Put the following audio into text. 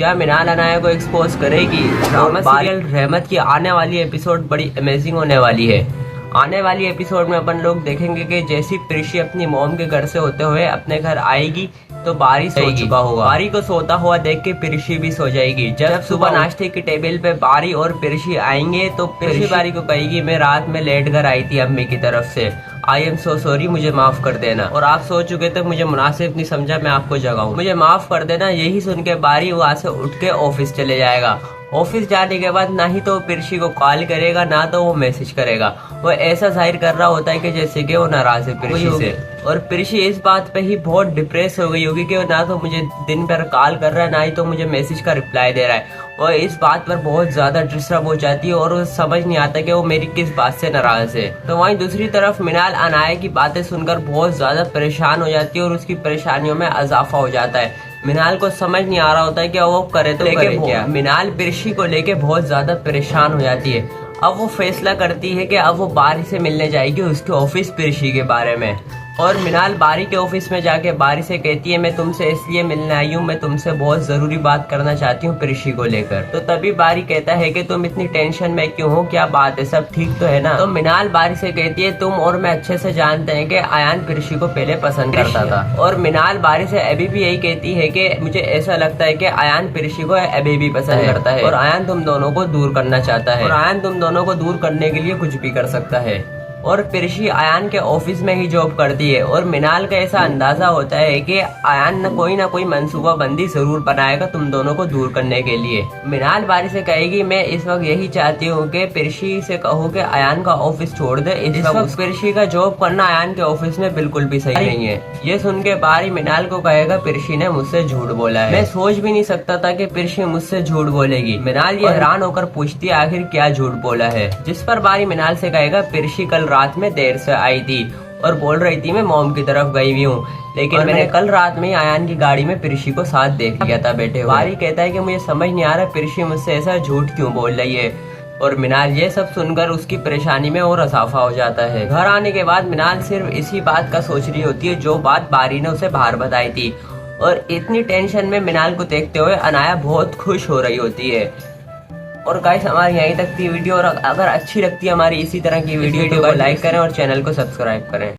क्या मिनाल अनाया को एक्सपोज करेगी? ड्रामा सीरियल रहमत की आने वाली एपिसोड बड़ी अमेजिंग होने वाली है। आने वाली एपिसोड में अपन लोग देखेंगे कि जैसी प्रिशी अपनी मॉम के घर से होते हुए अपने घर आएगी तो बारी सो चुका होगा। बारी को सोता हुआ देख के प्रिशी भी सो जाएगी। जब सुबह नाश्ते की टेबल पे बारी और प्रिशी आएंगे तो प्रिशी बारी को कहेगी, मैं रात में लेट कर आई थी अम्मी की तरफ से, आई एम सो सॉरी, मुझे माफ कर देना, और आप सो चुके थे, मुझे मुनासिब नहीं समझा मैं आपको जगाऊं, मुझे माफ कर देना। यही सुन के बारी वहाँ से उठ के ऑफिस चले जाएगा। ऑफिस जाने के बाद ना ही तो प्रिशी को कॉल करेगा ना तो वो मैसेज करेगा। वो ऐसा जाहिर कर रहा होता है कि जैसे कि वो नाराज है प्रिशी से। और प्रिशी इस बात पे ही बहुत डिप्रेस हो गई होगी कि वो ना तो मुझे दिन भर कॉल कर रहा है ना ही तो मुझे मैसेज का रिप्लाई दे रहा है। और इस बात पर बहुत ज्यादा डिस्टर्ब हो जाती है और वो समझ नहीं आता कि वो मेरी किस बात से नाराज है। तो वहीं दूसरी तरफ मिनाल अनाया की बातें सुनकर बहुत ज्यादा परेशान हो जाती है और उसकी परेशानियों में इजाफा हो जाता है। मिनाल को समझ नहीं आ रहा होता है कि वो करे तो करे क्या। मिनाल प्रिशी को लेके बहुत ज्यादा परेशान हो जाती है। अब वो फैसला करती है कि अब वो बारी से मिलने जाएगी उसके ऑफिस प्रिशी के बारे में। और मिनाल बारी के ऑफिस में जाके बारी से कहती है, मैं तुमसे इसलिए मिलने आई हूँ, मैं तुमसे बहुत जरूरी बात करना चाहती हूँ प्रिशी को लेकर। तो तभी बारी कहता है कि तुम इतनी टेंशन में क्यों हो, क्या बात है, सब ठीक तो है ना? तो मिनाल बारी से कहती है, तुम और मैं अच्छे से जानते हैं कि आयान प्रिशी को पहले पसंद करता था। और मिनाल बारी से अभी भी यही कहती है कि मुझे ऐसा लगता है कि आयान प्रिशी को अभी भी पसंद करता है और आयान तुम दोनों को दूर करना चाहता है, और आयान तुम दोनों को दूर करने के लिए कुछ भी कर सकता है। और प्रिशी आयान के ऑफिस में ही जॉब करती है और मिनाल का ऐसा अंदाजा होता है कि आयान ना कोई मंसूबा बंदी जरूर बनाएगा तुम दोनों को दूर करने के लिए। मिनाल बारी से कहेगी, मैं इस वक्त यही चाहती हूँ कि प्रिशी से कहूँ कि आयान का ऑफिस छोड़ दे। इस वक्त प्रिशी का जॉब करना आयान के ऑफिस में बिल्कुल भी सही नहीं है। ये सुन के बारी मिनाल को कहेगा, प्रिशी ने मुझसे झूठ बोला है, मैं सोच भी नहीं सकता था कि प्रिशी मुझसे झूठ बोलेगी। मिनाल ये हैरान होकर पूछती है, आखिर क्या झूठ बोला है? जिस पर बारी मिनाल से कहेगा, प्रिशी कल रात में देर से आई थी और बोल रही थी मैं मॉम की तरफ गई हुई हूँ, लेकिन मैंने कल रात में आयान की गाड़ी में प्रिशी को साथ देख लिया था बैठे हुए। बारी कहता है कि मुझे समझ नहीं आ रहा प्रिशी मुझसे ऐसा झूठ क्यों बोल रही है। और मिनाल ये सब सुनकर उसकी परेशानी में और इजाफा हो जाता है। घर आने के बाद मिनाल सिर्फ इसी बात का सोच रही होती है जो बात बारी ने उसे बाहर बताई थी। और इतनी टेंशन में मिनाल को देखते हुए अनाया बहुत खुश हो रही होती है। और गाइस हमारी यहीं तक थी वीडियो, और अगर अच्छी लगती है हमारी इसी तरह की वीडियो तो लाइक करें और चैनल को सब्सक्राइब करें।